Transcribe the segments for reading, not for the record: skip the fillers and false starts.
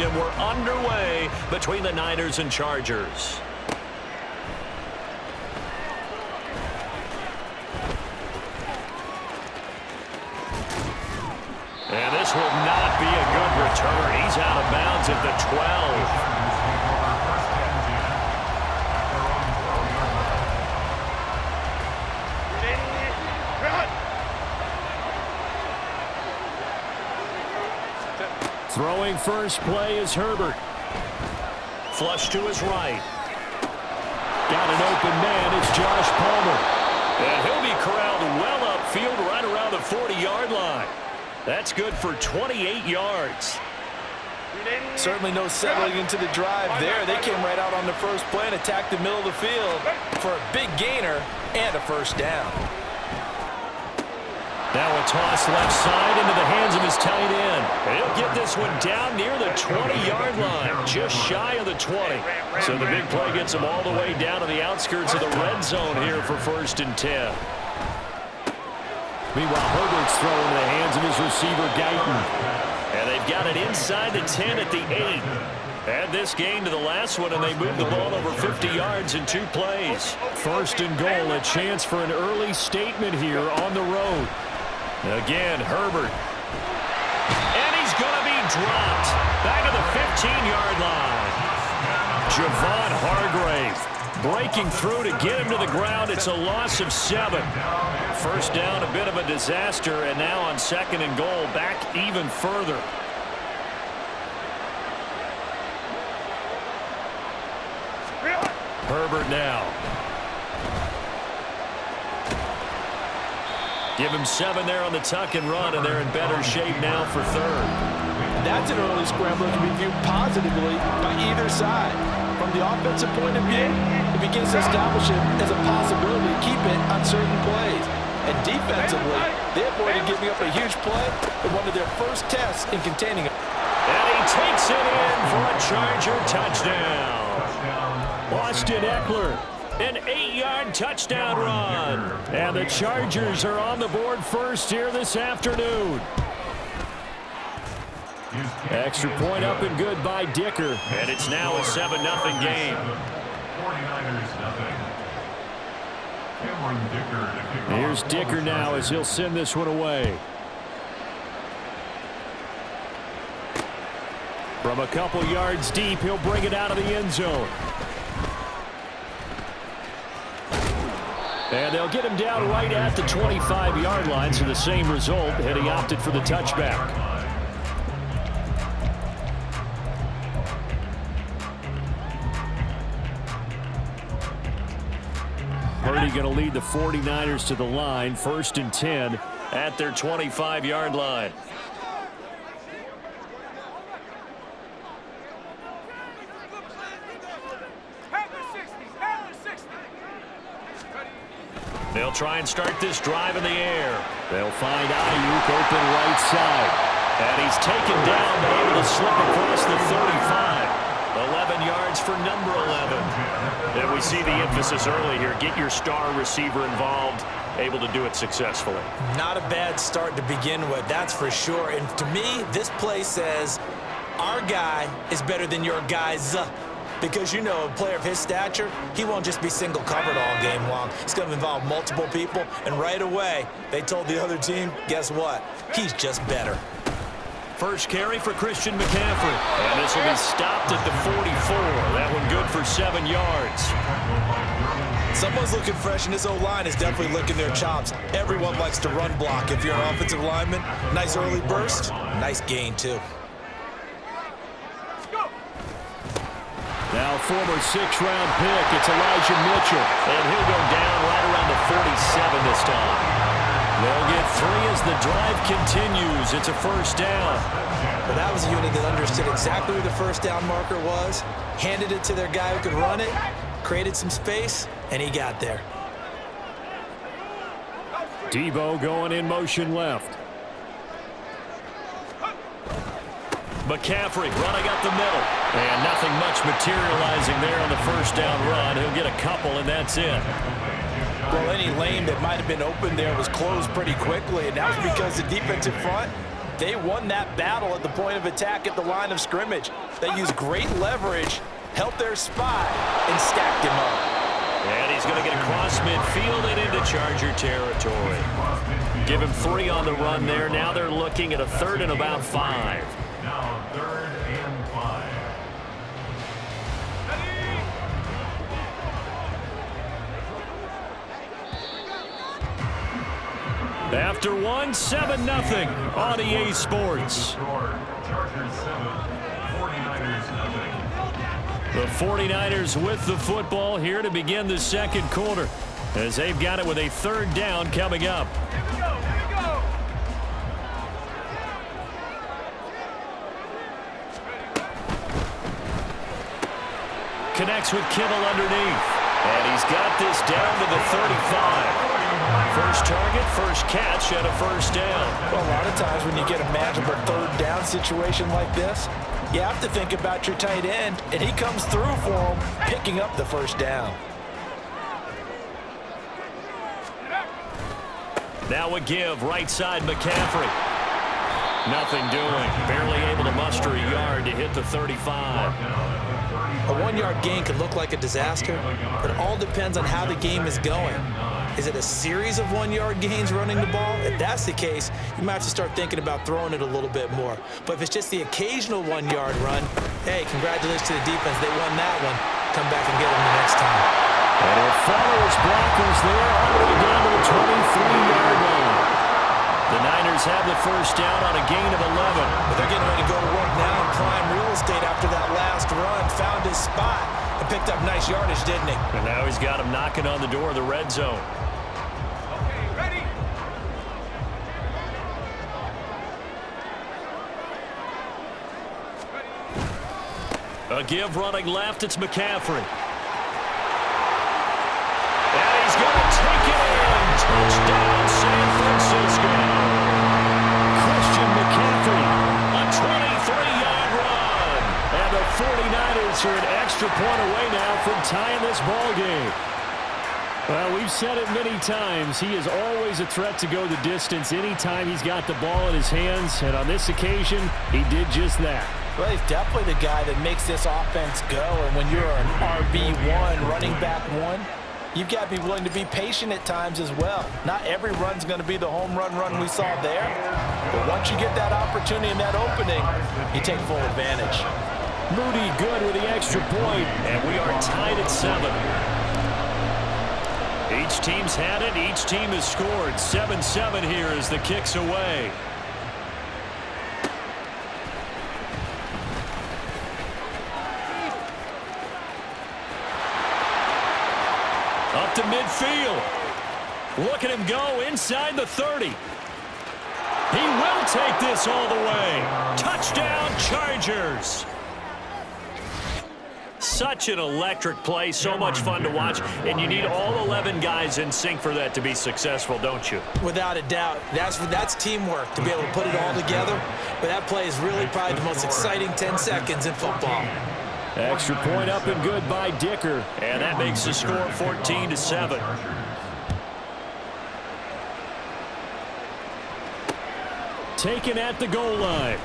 Stadium. We're underway between the Niners and Chargers. And this will not be a good return. He's out of bounds at the 12. Throwing first play is Herbert. Flush to his right. Got an open man. It's Josh Palmer. And he'll be corralled well upfield right around the 40-yard line. That's good for 28 yards. Certainly no settling into the drive there. They came right out on the first play and attacked the middle of the field for a big gainer and a first down. Now a toss left side into the hands of his tight end. He'll get this one down near the 20-yard line, just shy of the 20. So the big play gets him all the way down to the outskirts of the red zone here for 1st and 10. Meanwhile, Herbert's throwing in the hands of his receiver, Guyton. And they've got it inside the 10 at the 8. Add this gain to the last one, and they move the ball over 50 yards in 2 plays. 1st and goal, a chance for an early statement here on the road. Again, Herbert. And he's going to be dropped. Back at the 15-yard line. Javon Hargrave breaking through to get him to the ground. It's a loss of 7. First down, a bit of a disaster, and now on 2nd and goal, back even further. Herbert now. Give him 7 there on the tuck and run, and they're in better shape now for 3rd. That's an early scrambler to be viewed positively by either side. From the offensive point of view, it begins to establish it as a possibility to keep it on certain plays. And defensively, they avoided giving up a huge play in one of their first tests in containing it. And he takes it in for a Charger touchdown. Austin Eckler. An 8-yard touchdown run. And the Chargers are on the board first here this afternoon. Extra point up and good by Dicker. And it's now a 7-0 game. Here's Dicker now as he'll send this one away. From a couple yards deep, he'll bring it out of the end zone. And they'll get him down right at the 25-yard line, so the same result, and he opted for the touchback. Purdy going to lead the 49ers to the line, 1st and 10 at their 25-yard line. They'll try and start this drive in the air. They'll find Ayuk open right side. And he's taken down, but able to slip across the 35. 11 yards for number 11. And we see the emphasis early here. Get your star receiver involved, able to do it successfully. Not a bad start to begin with, that's for sure. And to me, this play says our guy is better than your guys. Because, you know, a player of his stature, he won't just be single covered all game long. He's going to involve multiple people, and right away, they told the other team, guess what? He's just better. First carry for Christian McCaffrey. And this will be stopped at the 44. That one good for 7 yards. Someone's looking fresh, and this O-line is definitely licking their chops. Everyone likes to run block. If you're an offensive lineman, nice early burst, nice gain, too. Now former 6th-round pick, it's Elijah Mitchell. And he'll go down right around the 47 this time. They'll get 3 as the drive continues. It's a first down. But that was a unit that understood exactly where the first down marker was, handed it to their guy who could run it, created some space, and he got there. Debo going in motion left. McCaffrey running up the middle. And nothing much materializing there on the first down run. He'll get a couple, and that's it. Well, any lane that might have been open there was closed pretty quickly, and that was because the defensive front They won that battle at the point of attack at the line of scrimmage. They used great leverage, helped their spy, and stacked him up. And he's going to get across midfield and into Charger territory. Give him 3 on the run there. Now they're looking at a 3rd and about 5. Now 3rd and 5. After 1, 7-0 on EA Sports. Chargers 7, 49ers nothing. The 49ers with the football here to begin the second quarter, as they've got it with a 3rd down coming up. Connects with Kittle underneath. And he's got this down to the 35. First target, first catch, and a 1st down. Well, a lot of times when you get a manageable 3rd down situation like this, you have to think about your tight end, and he comes through for him, picking up the 1st down. Now a give, right side McCaffrey. Nothing doing. Barely able to muster a yard to hit the 35. A 1-yard gain could look like a disaster, but it all depends on how the game is going. Is it a series of 1-yard gains running the ball? If that's the case, you might have to start thinking about throwing it a little bit more. But if it's just the occasional 1-yard run, hey, congratulations to the defense. They won that one. Come back and get them the next time. And he'll follow his blockers there all the way down to the 23-yard line. The Niners have the 1st down on a gain of 11. But they're getting ready to go to work now in prime real estate after that last run. Found his spot and picked up nice yardage, didn't he? And now he's got him knocking on the door of the red zone. A give running left, it's McCaffrey. And he's going to take it in. Touchdown, San Francisco. Christian McCaffrey, a 23-yard run. And the 49ers are an extra point away now from tying this ball game. Well, we've said it many times. He is always a threat to go the distance anytime he's got the ball in his hands. And on this occasion, he did just that. Well, he's definitely the guy that makes this offense go. And when you're an RB1, running back 1, you've got to be willing to be patient at times as well. Not every run's going to be the home run we saw there. But once you get that opportunity and that opening, you take full advantage. Moody good with the extra point. And we are tied at 7. Each team's had it. Each team has scored. 7-7 here as the kick's away. Up to midfield. Look at him go inside the 30. He will take this all the way. Touchdown, Chargers. Such an electric play, so much fun to watch, and you need all 11 guys in sync for that to be successful, don't you? Without a doubt. That's teamwork to be able to put it all together. But that play is really probably the most exciting 10 seconds in football. Extra point up and good by Dicker, and that makes the score 14-7. Taken at the goal line.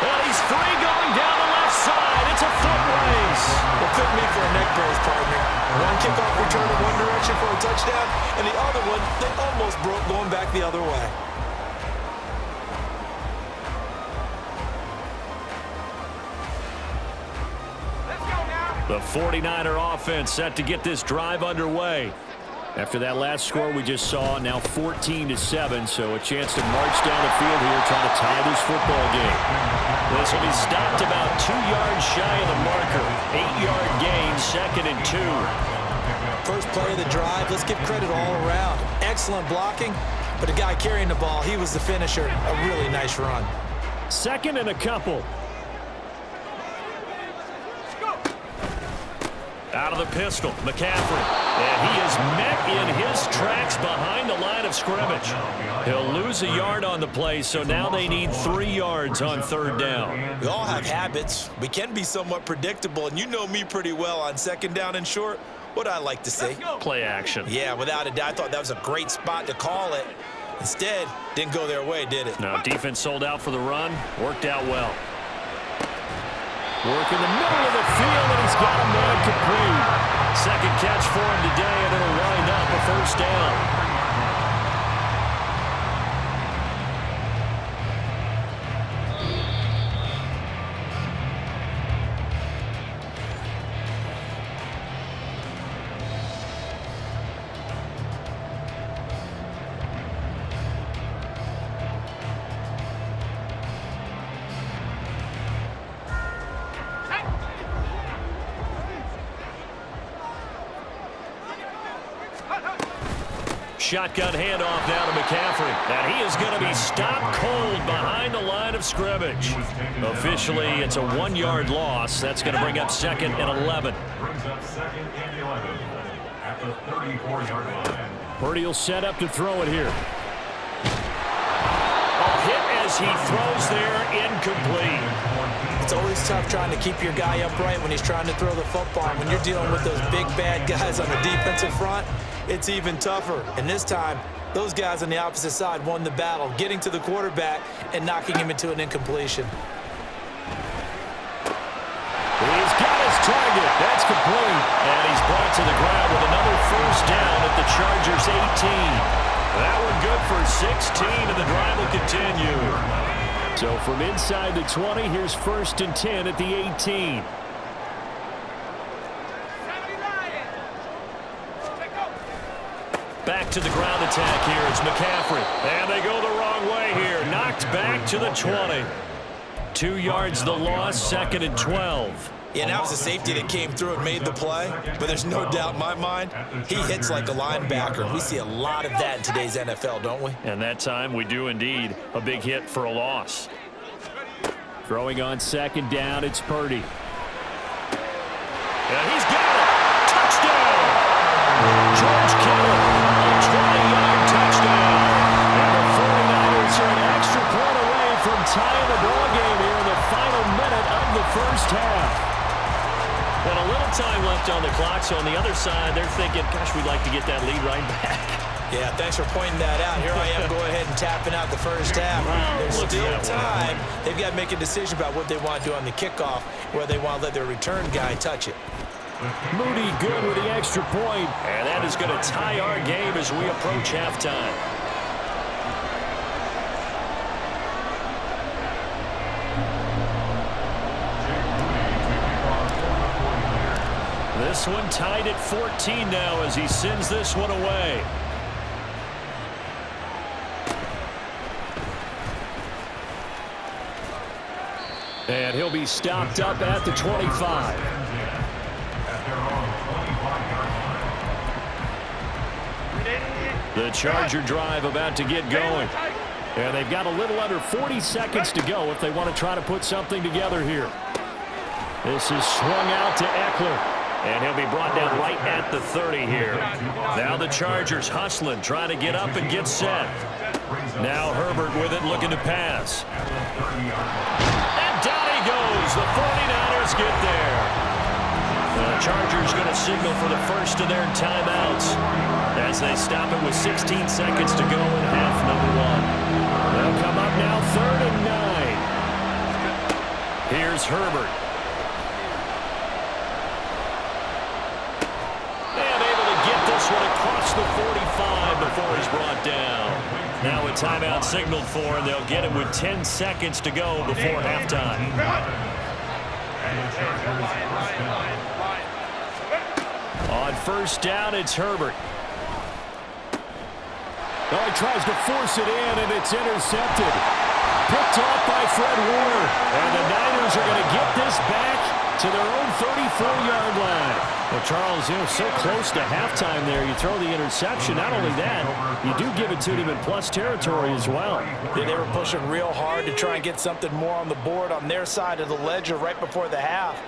And he's free going down the left side. It's a foot race. Well, fit me for a neck brace, partner. One kickoff return in one direction for a touchdown, and the other one, they almost broke going back the other way. The 49er offense set to get this drive underway. After that last score we just saw, now 14-7, so a chance to march down the field here trying to tie this football game. This will be stopped about 2 yards shy of the marker. 8-yard gain, 2nd and 2. First play of the drive, let's give credit all around. Excellent blocking, but the guy carrying the ball, he was the finisher. A really nice run. 2nd and a couple. Out of the pistol, McCaffrey. And he is met in his tracks behind the line of scrimmage. He'll lose a yard on the play, so now they need 3 yards on 3rd down. We all have habits. We can be somewhat predictable, and you know me pretty well on 2nd down and short. What I like to see. Play action. Yeah, without a doubt. I thought that was a great spot to call it. Instead, didn't go their way, did it? Now, defense sold out for the run. Worked out well. Work in the middle of the field, and he's got a man complete. Second catch for him today, and it'll wind up a first down. Shotgun handoff now to McCaffrey. And he is going to be stopped cold behind the line of scrimmage. Officially, it's a 1-yard loss. That's going to bring up 2nd and 11. Brings up 2nd and 11 at the 34-yard line. Purdy will set up to throw it here. A hit as he throws there, incomplete. It's always tough trying to keep your guy upright when he's trying to throw the football. When you're dealing with those big, bad guys on the defensive front, it's even tougher. And this time, those guys on the opposite side won the battle, getting to the quarterback and knocking him into an incompletion. He's got his target. That's complete. And he's brought to the ground with another first down at the Chargers' 18. That one good for 16, and the drive will continue. So from inside the 20, here's 1st and 10 at the 18. Back to the ground attack here. It's McCaffrey. And they go the wrong way here. Knocked back to the 20. 2 yards the loss, 2nd and 12. Yeah, that was a safety that came through and made the play. But there's no doubt in my mind, he hits like a linebacker. We see a lot of that in today's NFL, don't we? And that time we do indeed. A big hit for a loss. Throwing on 2nd down, it's Purdy. And he's got it. Touchdown. George Kittle, a 20-yard touchdown. And the 49ers are an extra point away from tying the ball game here in the final minute of the first half. And a little time left on the clock, so on the other side, they're thinking, gosh, we'd like to get that lead right back. Yeah, thanks for pointing that out. Here I am, go ahead and tapping out the first half. There's still time. They've got to make a decision about what they want to do on the kickoff, where they want to let their return guy touch it. Moody good with the extra point, and that is going to tie our game as we approach halftime. This one tied at 14 now as he sends this one away. And he'll be stopped up at the 25. The Charger drive about to get going. And they've got a little under 40 seconds to go if they want to try to put something together here. This is swung out to Eckler. And he'll be brought down right at the 30 here. Now the Chargers hustling, trying to get up and get set. Now Herbert with it, looking to pass. And down he goes. The 49ers get there. The Chargers going to signal for the first of their timeouts as they stop it with 16 seconds to go in half number 1. They'll come up now 3rd and 9. Here's Herbert. Across the 45 before he's brought down. Now a timeout signaled for, and they'll get it with 10 seconds to go before halftime. On first down, it's Herbert. Oh, he tries to force it in, and it's intercepted. Picked off by Fred Warner. And the Niners are going to get this back to their own 34-yard line. Well, Charles, so close to halftime there. You throw the interception. Not only that, you do give it to them in plus territory as well. Yeah, they were pushing real hard to try and get something more on the board on their side of the ledger right before the half.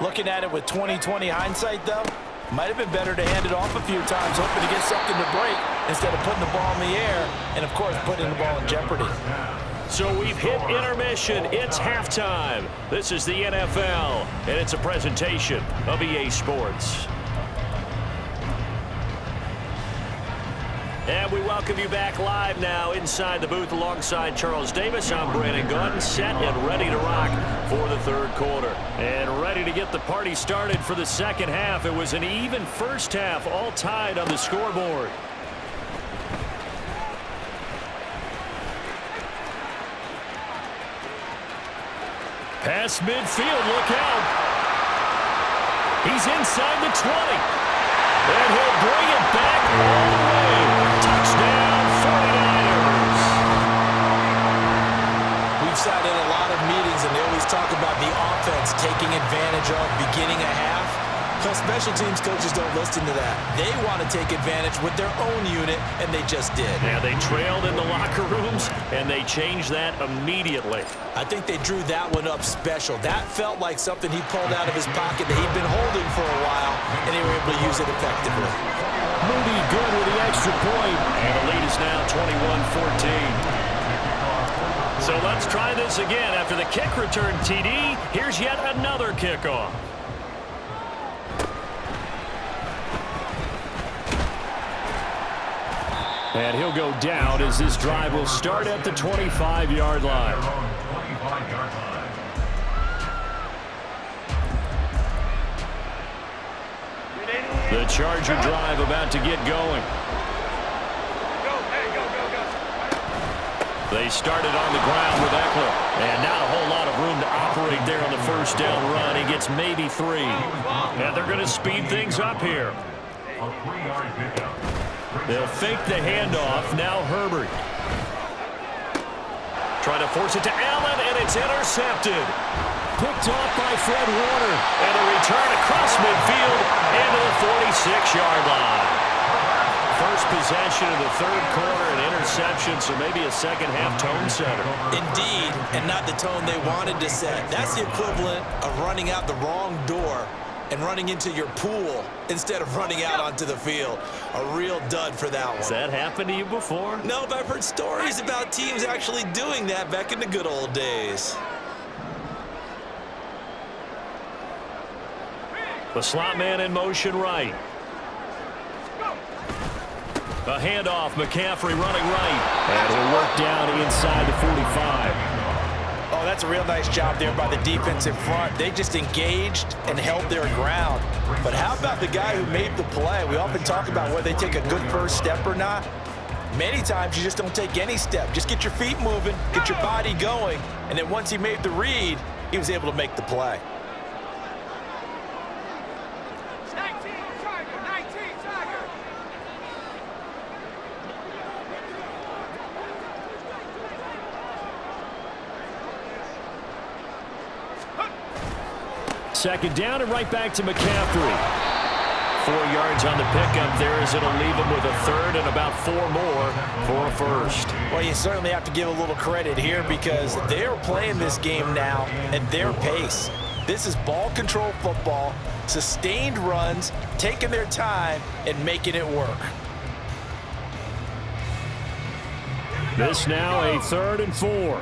Looking at it with 20/20 hindsight, though, might have been better to hand it off a few times, hoping to get something to break instead of putting the ball in the air and, of course, putting the ball in jeopardy. So we've hit intermission. It's halftime. This is the NFL, and it's a presentation of EA Sports. And we welcome you back live now inside the booth alongside Charles Davis. I'm Brandon Gordon, set and ready to rock for the third quarter. And ready to get the party started for the second half. It was an even first half, all tied on the scoreboard. Pass midfield, look out. He's inside the 20. And he'll bring it back all the way. Touchdown, 49ers. We've sat in a lot of meetings, and they always talk about the offense taking advantage of beginning a half. Plus, special teams coaches don't listen to that. They want to take advantage with their own unit, and they just did. Yeah, they trailed in the locker rooms, and they changed that immediately. I think they drew that one up special. That felt like something he pulled out of his pocket that he'd been holding for a while, and they were able to use it effectively. Moody good with the extra point, and the lead is now 21-14. So let's try this again. After the kick return TD, here's yet another kickoff. And he'll go down as this drive will start at the 25-yard line. The Charger drive about to get going. They started on the ground with Eckler. And not a whole lot of room to operate there on the first down run. He gets maybe 3. And they're going to speed things up here. A 3-yard pickup. They'll fake the handoff. Now Herbert. Try to force it to Allen, and it's intercepted. Picked off by Fred Warner. And a return across midfield into the 46-yard line. First possession of the third quarter, an interception, so maybe a second-half tone setter. Indeed, and not the tone they wanted to set. That's the equivalent of running out the wrong door and running into your pool instead of running out onto the field. A real dud for that one. Has that happened to you before? No, but I've heard stories about teams actually doing that back in the good old days. The slot man in motion right. A handoff, McCaffrey running right. And he'll work down inside the 45. Oh, that's a real nice job there by the defense in front. They just engaged and held their ground. But how about the guy who made the play? We often talk about whether they take a good first step or not. Many times you just don't take any step. Just get your feet moving, get your body going, and then once he made the read, he was able to make the play. Second down and right back to McCaffrey. 4 yards on the pickup there as it'll leave him with a third and about 4 more for a first. Well, you certainly have to give a little credit here because they're playing this game now at their pace. This is ball control football, sustained runs, taking their time and making it work. This now a 3rd and 4.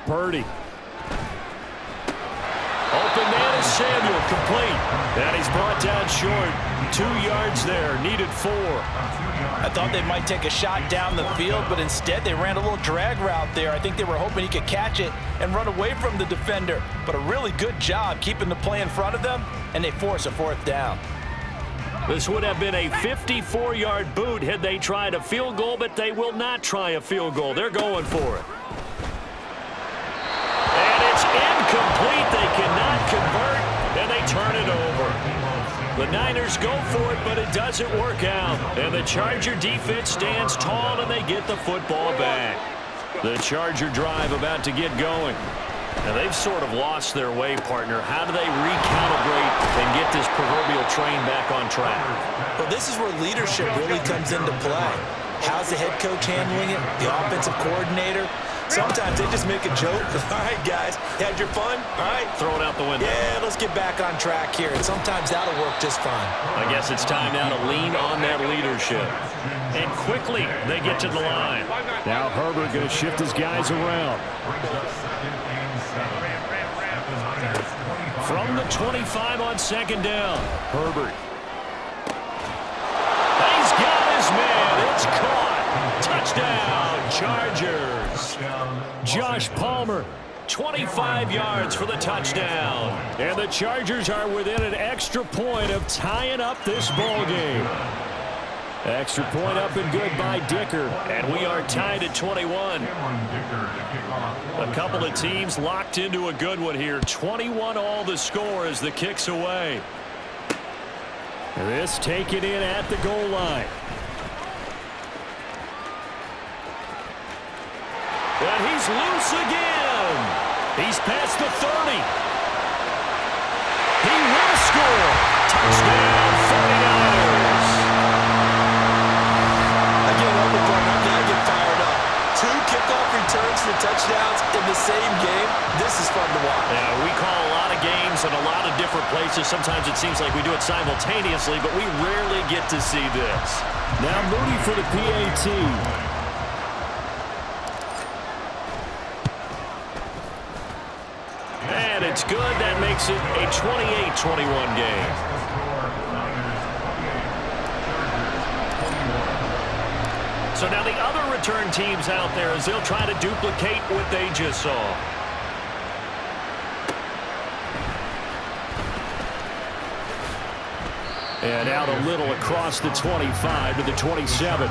Purdy. Open man is Samuel, complete. And he's brought down short. 2 yards there, needed 4. I thought they might take a shot down the field, but instead they ran a little drag route there. I think they were hoping he could catch it and run away from the defender. But a really good job keeping the play in front of them, and they force a 4th down. This would have been a 54-yard boot had they tried a field goal, but they will not try a field goal. They're going for it. Incomplete. They cannot convert, and they turn it over. The Niners go for it, but it doesn't work out. And the Charger defense stands tall, and they get the football back. The Charger drive about to get going. And they've sort of lost their way, partner. How do they recalibrate and get this proverbial train back on track? Well, this is where leadership really comes into play. How's the head coach handling it? The offensive coordinator? Sometimes they just make a joke. All right, guys, had your fun? All right. Throw it out the window. Yeah, let's get back on track here. And sometimes that'll work just fine. I guess it's time now to lean on that leadership. And quickly, they get to the line. Now Herbert going to shift his guys around. From the 25 on 2nd down, Herbert. It's caught. Touchdown, Chargers. Josh Palmer, 25 yards for the touchdown. And the Chargers are within an extra point of tying up this ball game. Extra point up and good by Dicker. And we are tied at 21. A couple of teams locked into a good one here. 21 all the score as the kick's away. This taken in at the goal line. And he's loose again. He's past the 30. He will score. Touchdown, 49ers. Again, Overblown, I'm going to get fired up. 2 kickoff returns for touchdowns in the same game. This is fun to watch. Yeah, we call a lot of games in a lot of different places. Sometimes it seems like we do it simultaneously, but we rarely get to see this. Now Moody for the PAT. And it's good. That makes it a 28-21 game. So now the other return teams out there as they'll try to duplicate what they just saw. And out a little across the 25 to the 27.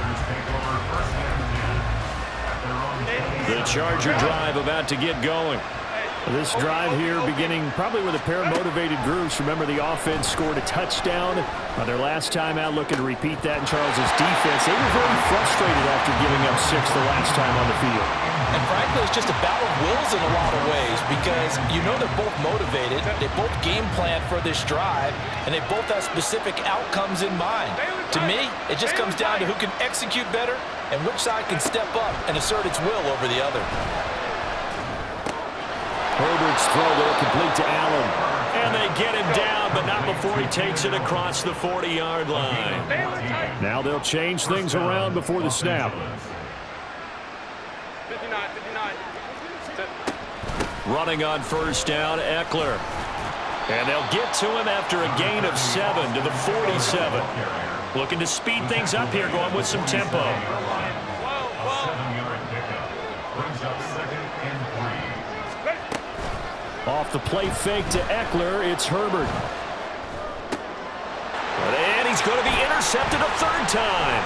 The Charger drive about to get going. This drive here beginning probably with a pair of motivated groups. Remember, the offense scored a touchdown on their last time out, looking to repeat that in Charles's defense. They were very frustrated after giving up 6 the last time on the field. And frankly, it's just a battle of wills in a lot of ways because you know they're both motivated, they both game plan for this drive, and they both have specific outcomes in mind. To me, it just comes down to who can execute better and which side can step up and assert its will over the other. Herbert's throw there complete to Allen. And they get him down, but not before he takes it across the 40-yard line. Now they'll change things around before the snap. 59. Running on first down, Eckler. And they'll get to him after a gain of 7 to the 47. Looking to speed things up here, going with some tempo. 7-yard pickup. Brings up 2nd and 3. Off the play fake to Eckler, it's Herbert. And he's going to be intercepted a 3rd time.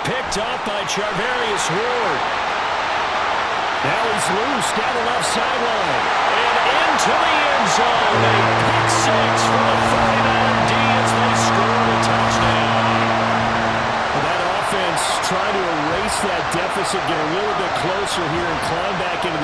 Picked up by Charvarius Ward. Now he's loose down the left sideline. And into the end zone. A pick 6 for the 49er D as they score a touchdown. That offense trying to erase that deficit, get a little bit closer here and climb back into the